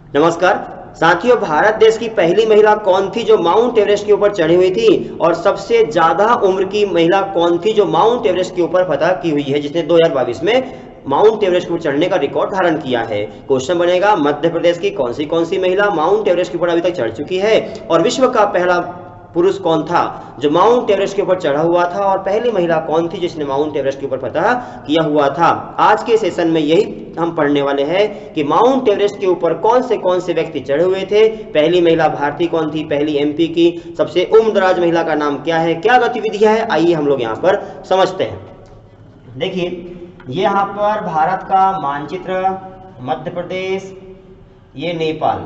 नमस्कार साथियों, भारत देश की पहली महिला कौन थी जो माउंट एवरेस्ट के ऊपर चढ़ी हुई थी? और सबसे ज्यादा उम्र की महिला कौन थी जो माउंट एवरेस्ट के ऊपर फतह की हुई है, जिसने 2022 में माउंट एवरेस्ट के ऊपर चढ़ने का रिकॉर्ड धारण किया है? क्वेश्चन बनेगा, मध्य प्रदेश की कौन सी महिला माउंट एवरेस्ट के ऊपर अभी तक चढ़ चुकी है? और विश्व का पहला पुरुष कौन था जो माउंट एवरेस्ट के ऊपर चढ़ा हुआ था? और पहली महिला कौन थी जिसने माउंट एवरेस्ट के ऊपर फतह किया हुआ था? आज के सेशन में यही हम पढ़ने वाले हैं कि माउंट एवरेस्ट के ऊपर कौन से व्यक्ति चढ़े हुए थे। पहली महिला भारतीय कौन थी, पहली एमपी की सबसे उम्रदराज महिला का नाम क्या है, क्या गतिविधियां है, आइए हम लोग यहाँ पर समझते हैं। देखिए, ये यहाँ पर भारत का मानचित्र, मध्य प्रदेश, ये नेपाल,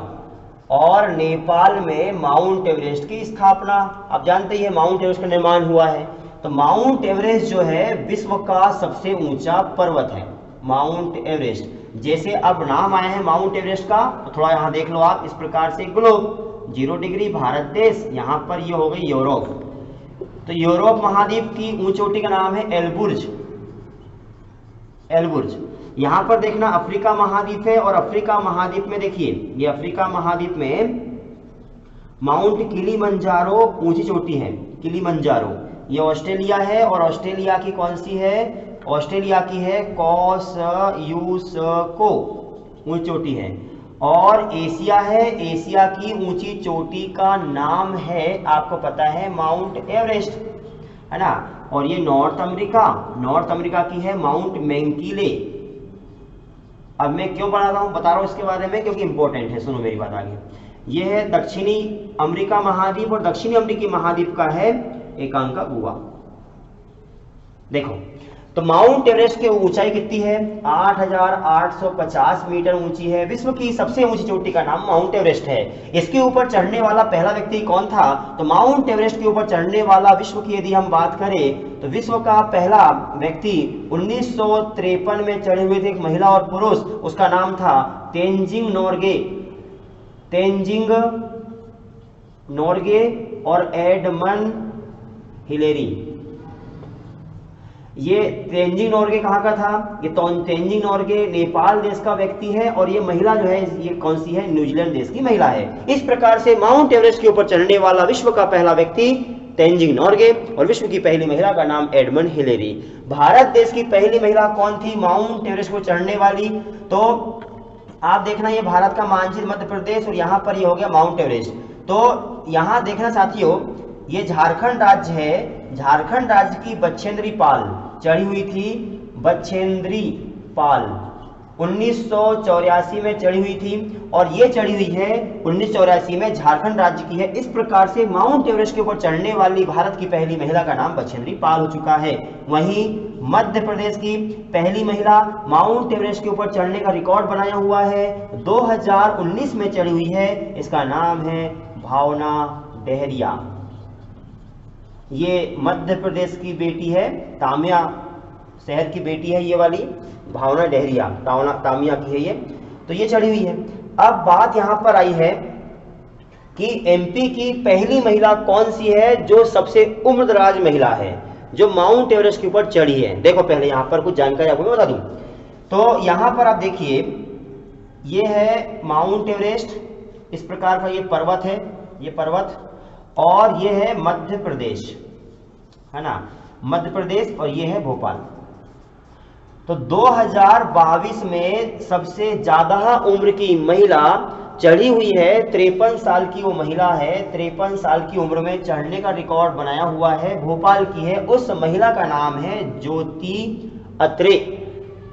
और नेपाल में माउंट एवरेस्ट की स्थापना। आप जानते हैं माउंट एवरेस्ट का निर्माण हुआ है। तो माउंट एवरेस्ट जो है विश्व का सबसे ऊंचा पर्वत है, माउंट एवरेस्ट। जैसे अब नाम आया है माउंट एवरेस्ट का, तो थोड़ा यहाँ देख लो आप, इस प्रकार से ग्लोब 0 डिग्री भारत देश, यहाँ पर ये हो गई यूरोप। तो यूरोप महाद्वीप की ऊंची चोटी का नाम है एलबुर्ज। एलबुर्ज यहां पर देखना अफ्रीका महाद्वीप है, और अफ्रीका महाद्वीप में देखिए, ये अफ्रीका महाद्वीप में माउंट किलिमंजारो ऊंची चोटी है, किलिमंजारो। ये ऑस्ट्रेलिया है, और ऑस्ट्रेलिया की कौन सी है? ऑस्ट्रेलिया की है कोसयुस्को, ऊंची चोटी है। और एशिया है, एशिया की ऊंची चोटी का नाम है, आपको पता है, माउंट एवरेस्ट, है ना। और ये नॉर्थ अमेरिका की है माउंट मैंकीले। अब मैं क्यों बता रहा हूं इसके बारे में, क्योंकि इंपॉर्टेंट है, सुनो मेरी बात आगे। ये है दक्षिणी अमेरिका महाद्वीप, और दक्षिणी अमेरिकी महाद्वीप का है एकांकागुआ। देखो, तो माउंट एवरेस्ट की ऊंचाई कितनी है? 8,850 मीटर ऊंची है। विश्व की सबसे ऊंची चोटी का नाम माउंट एवरेस्ट है। इसके ऊपर चढ़ने वाला पहला व्यक्ति कौन था? तो माउंट एवरेस्ट के ऊपर चढ़ने वाला विश्व की यदि हम बात करें तो विश्व का पहला व्यक्ति 1953 में चढ़े हुए थे, एक महिला और पुरुष। उसका नाम था तेंजिंग नोर्गे और एडमंड हिलेरी। ये तेंजिंग नोर्गे कहाँ का था? ये तेंजिंग नोर्गे नेपाल देश का व्यक्ति है, और ये महिला जो है, ये कौन सी है? न्यूजीलैंड देश की महिला है। इस प्रकार से माउंट एवरेस्ट के ऊपर चढ़ने वाला विश्व का पहला व्यक्ति तेंजिंग नोर्गे, और विश्व की पहली महिला का नाम एडमंड हिलेरी। भारत देश की पहली महिला कौन थी माउंट एवरेस्ट को चढ़ने वाली? तो आप देखना, ये भारत का मानचित्र, मध्य प्रदेश, और यहाँ पर ये हो गया माउंट एवरेस्ट। तो यहाँ देखना साथियों, ये झारखंड राज्य है, झारखंड राज्य की बछेंद्री पाल चढ़ी हुई थी। बछेंद्री पाल 1984 में चढ़ी हुई थी, और ये चढ़ी हुई है 1984 में, झारखंड राज्य की है। इस प्रकार से माउंट एवरेस्ट के ऊपर चढ़ने वाली भारत की पहली महिला का नाम बछेंद्री पाल हो चुका है। वहीं मध्य प्रदेश की पहली महिला माउंट एवरेस्ट के ऊपर चढ़ने का रिकॉर्ड बनाया हुआ है, 2019 में चढ़ी हुई है। इसका नाम है भावना डेहरिया। ये मध्य प्रदेश की बेटी है, तामिया शहर की बेटी है ये वाली, भावना डेहरिया, तामिया की है ये। तो ये चढ़ी हुई है। अब बात यहां पर आई है कि एमपी की पहली महिला कौन सी है जो सबसे उम्रदराज महिला है, जो माउंट एवरेस्ट के ऊपर चढ़ी है। देखो, पहले यहां पर कुछ जानकारी आपको मैं बता दूं। तो यहां पर आप देखिए, ये है माउंट एवरेस्ट, इस प्रकार का ये पर्वत है, ये पर्वत, और ये है मध्य प्रदेश, है ना, मध्य प्रदेश, और ये है भोपाल। तो 2022 में सबसे ज्यादा उम्र की महिला चढ़ी हुई है, 53 साल की वो महिला है, 53 साल की उम्र में चढ़ने का रिकॉर्ड बनाया हुआ है, भोपाल की है। उस महिला का नाम है ज्योति अत्रे।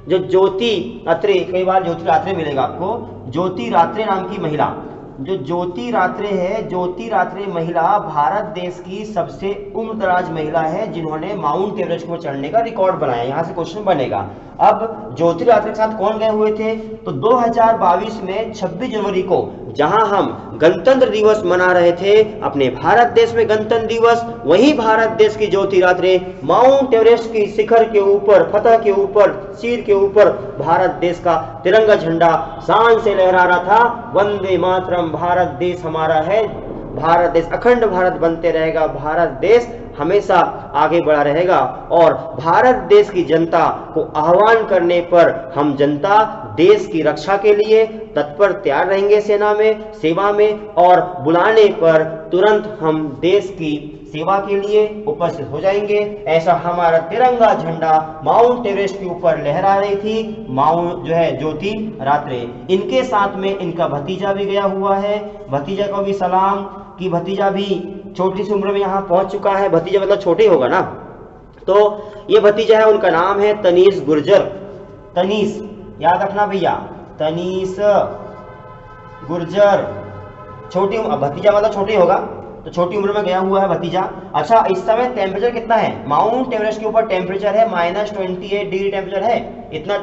जो ज्योति अत्रे, कई बार ज्योति रात्रे मिलेगा आपको, ज्योति रात्रे नाम की महिला, जो ज्योति रात्रे है, ज्योति रात्रे महिला भारत देश की सबसे उम्रदराज महिला है जिन्होंने माउंट एवरेस्ट को चढ़ने का रिकॉर्ड बनाया। यहां से क्वेश्चन बनेगा, अब ज्योति रात्रे के साथ कौन गए हुए थे? तो 2022 में 26 जनवरी को, जहां हम गणतंत्र दिवस मना रहे थे, अपने भारत देश में गणतंत्र दिवस, वहीं भारत देश की ज्योति रात्रे माउंट एवरेस्ट की शिखर के ऊपर, फतह के ऊपर, सिर के ऊपर भारत देश का तिरंगा झंडा शान से लहरा रहा था। वंदे मातरम, भारत देश हमारा है, भारत देश, अखंड भारत बनते रहेगा, भारत देश हमेशा आगे बढ़ा रहेगा और भारत देश की जनता को आह्वान करने पर हम जनता देश की रक्षा के लिए तत्पर तैयार रहेंगे सेना में, सेवा में, और बुलाने पर तुरंत हम देश की सेवा के लिए उपस्थित हो जाएंगे। ऐसा हमारा तिरंगा झंडा माउंट एवरेस्ट के ऊपर लहरा रही थी माउंट जो है ज्योति रात्रे। इनके साथ में इनका भतीजा भी गया हुआ है, भतीजा को भी सलाम कि भतीजा भी छोटी सी उम्र में यहाँ पहुंच चुका है। भतीजा मतलब छोटे होगा ना, तो ये भतीजा है, उनका नाम है तनीष गुर्जर। तनीष याद रखना भैया, तनीष गुर्जर। छोटी भतीजा मतलब छोटे होगा, तो छोटी उम्र में गया हुआ है भतीजा। अच्छा, इस समय टेम्परेचर कितना है माउंट एवरेस्ट के ऊपर? टेम्परेचर है -28 डिग्री टेम्परेचर है। इतना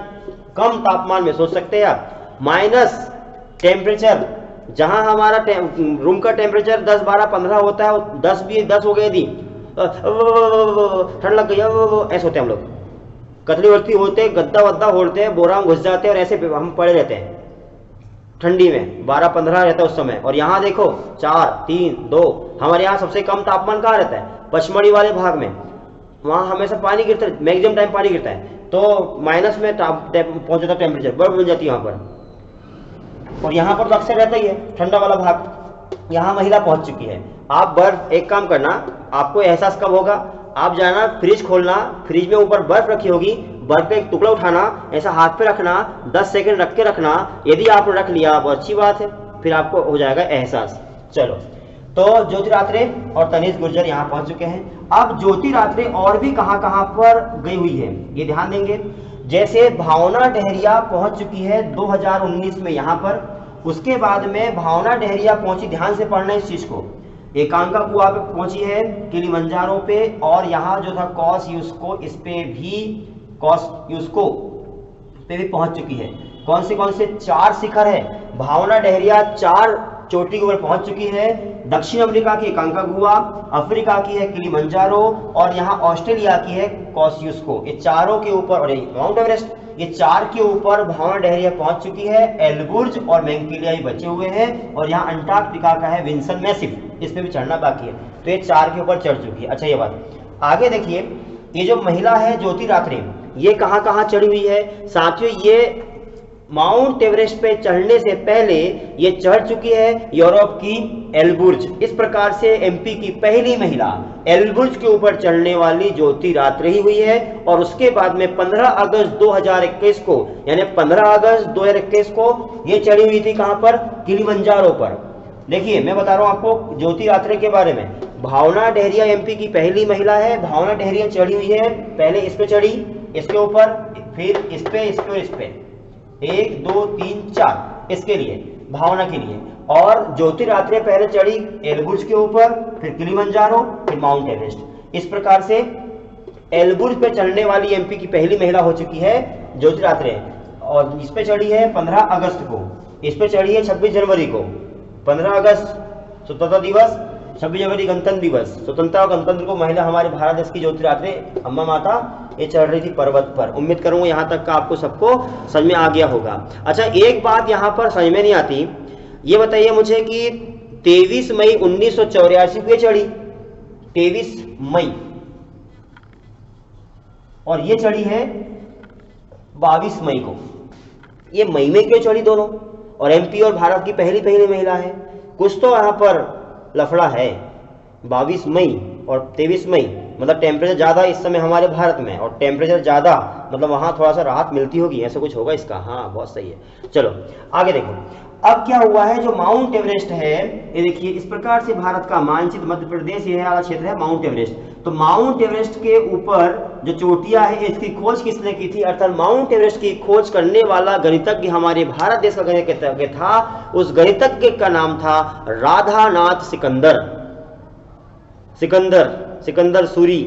कम तापमान में सोच सकते हैं आप, माइनस टेम्परेचर। जहां हमारा रूम का टेम्परेचर 10, 12, 15 होता है, 10 भी 10 हो गए थी, ठंड लग गई ऐसे होते हैं हम लोग। कतली वतली होते, गद्दा वद्दा ओढ़ते हैं, बोरा में घुस जाते हैं और ऐसे हम पड़े रहते हैं ठंडी में। 12-15 रहता है उस समय। और यहाँ देखो 4, 3, 2। हमारे यहाँ सबसे कम तापमान कहाँ रहता है? पचमढ़ी वाले भाग में, वहाँ हमेशा पानी गिरता है, मैक्सिमम टाइम पानी गिरता है, तो माइनस में पहुंच जाता है टेम्परेचर, बर्फ बन जाती है वहाँ पर। और यहाँ पर तो अक्सर रहता ही है ठंडा वाला भाग। यहाँ महिला पहुंच चुकी है। आप बर्फ, एक काम करना, आपको एहसास कब होगा? आप जाना फ्रिज खोलना, फ्रिज में ऊपर बर्फ रखी होगी, बर्फ का एक टुकड़ा उठाना, ऐसा हाथ पे रखना, 10 सेकंड रख के रखना। यदि आपने रख लिया वो अच्छी बात है, फिर आपको हो जाएगा एहसास। चलो, तो ज्योति रात्रे और तनीष गुर्जर यहाँ पहुंच चुके हैं। अब ज्योति रात्रे और भी कहाँ कहाँ पर गई हुई है ये ध्यान देंगे। जैसे भावना डेहरिया पहुंच चुकी है 2019 में यहाँ पर। उसके बाद में भावना डेहरिया पहुंची, ध्यान से पढ़ना इस चीज को, एकांका कुआ पे पहुंची है, किलिमंजारो पे, और यहाँ जो था कॉस्यूस्को, इस पे भी कॉस्यूस्को पे भी पहुंच चुकी है। कौन से 4 शिखर है? भावना डेहरिया 4 चोटी के ऊपर पहुंच चुकी है। दक्षिण अफ्रीका की एकांका गुआ, अफ्रीका की है किलिमंजारो, और यहाँ ऑस्ट्रेलिया की है कॉस्यूस्को। ये चारों के ऊपर, और माउंट एवरेस्ट, ये 4 के ऊपर भावना डेहरिया पहुंच चुकी है। एल्बुर्ज और मैंकिलिया बचे हुए हैं, और यहाँ अंटार्कटिका का है विंसन मैसिव, इस पे भी चढ़ना बाकी है। तो ये 4 के ऊपर चढ़ चुकी है। अच्छा, ये बात आगे देखिए, ये जो महिला है ज्योति रात्रे, ये कहाँ कहाँ चढ़ी हुई है साथियों? ये माउंट एवरेस्ट पे चढ़ने से पहले ये चढ़ चुकी है यूरोप की एल्बुर्ज। इस प्रकार से एमपी की पहली महिला एल्बुर्ज के ऊपर चढ़ने वाली ज्योति रात्रे ही हुई है। और उसके बाद में 15 अगस्त 2021 को, यानी 15 अगस्त 2021 को ये चढ़ी हुई थी कहां पर? किलिमंजारो पर। देखिए, मैं बता रहा हूं आपको ज्योति रात्रे के बारे में। भावना डेहरिया एमपी की पहली महिला है। भावना डेहरिया चढ़ी हुई है, पहले इस पे चढ़ी, इसके ऊपर, फिर इस पे, इस पे और इस पे, 1, 2, 3, 4 इसके लिए, भावना के लिए। और ज्योति रात्रे पहले चढ़ी एल्बुर्ज के ऊपर, फिर किलिमंजारो, फिर माउंट एवरेस्ट। इस प्रकार से एल्बुर्ज पे चढ़ने वाली एमपी की पहली महिला हो चुकी है ज्योति रात्रे। और इस पे चढ़ी है 15 अगस्त को, इस पे चढ़ी है 26 जनवरी को। 15 अगस्त स्वतंत्रता दिवस, 26 जनवरी गणतंत्र दिवस। स्वतंत्रता और गणतंत्र को महिला हमारे भारत देश की ज्योति रात्रे अम्मा माता ये चढ़ रही थी पर्वत पर। उम्मीद करूंगा यहाँ तक का आपको सबको समझ में आ गया होगा। अच्छा, एक बात यहाँ पर समझ में नहीं आती, ये बताइए मुझे कि 23 मई 1984 को चढ़ी, 23 मई, और ये चढ़ी है 22 मई को। ये मई में क्यों चढ़ी दोनों? और एमपी और भारत की पहली महिला है, कुछ तो यहाँ पर लफड़ा है। 22 मई और 23 मई, मतलब टेम्परेचर ज़्यादा इस समय हमारे भारत में, और टेम्परेचर ज़्यादा मतलब वहाँ थोड़ा सा राहत मिलती होगी, ऐसा कुछ होगा इसका। हाँ, बहुत सही है। चलो आगे देखो, अब क्या हुआ है, जो माउंट एवरेस्ट है, ये देखिए इस प्रकार से भारत का मानचित्र, मध्य प्रदेश ये वाला क्षेत्र है माउंट एवरेस्ट। तो माउंट एवरेस्ट के ऊपर जो चोटियां है, इसकी खोज किसने की थी? अर्थात माउंट एवरेस्ट की खोज करने वाला गणितज्ञ हमारे भारत देश का गणितज्ञ था। उस गणितज्ञ का नाम था राधानाथ सिकंदर। सिकंदर सूरी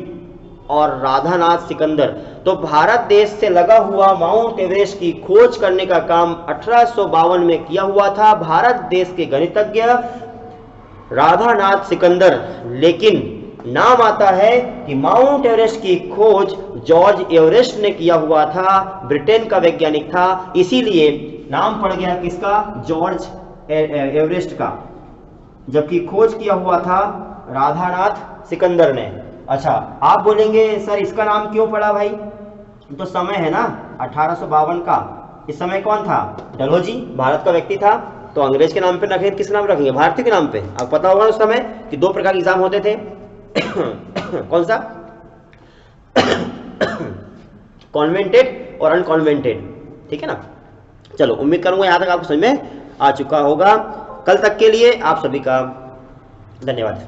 और राधानाथ सिकंदर। तो भारत देश से लगा हुआ माउंट एवरेस्ट की खोज करने का काम 1852 में किया हुआ था भारत देश के गणितज्ञ राधानाथ सिकंदर। लेकिन नाम आता है कि माउंट एवरेस्ट की खोज जॉर्ज एवरेस्ट ने किया हुआ था, ब्रिटेन का वैज्ञानिक था, इसीलिए नाम पड़ गया किसका? जॉर्ज एवरेस्ट का, जबकि खोज किया हुआ था राधानाथ सिकंदर ने। अच्छा, आप बोलेंगे सर इसका नाम क्यों पड़ा भाई, तो समय है ना 1852 का। इस समय कौन था, डलहौजी भारत का व्यक्ति था, तो अंग्रेज के नाम पे रखें, किस नाम रखेंगे, भारतीय के नाम पे। आपको पता होगा उस समय कि दो प्रकार के एग्जाम होते थे कौन सा, कॉन्वेंटेड और अनकॉन्वेंटेड, ठीक है ना। चलो, उम्मीद करूंगा यहाँ तक आपको समझ में आ चुका होगा। कल तक के लिए आप सभी का धन्यवाद।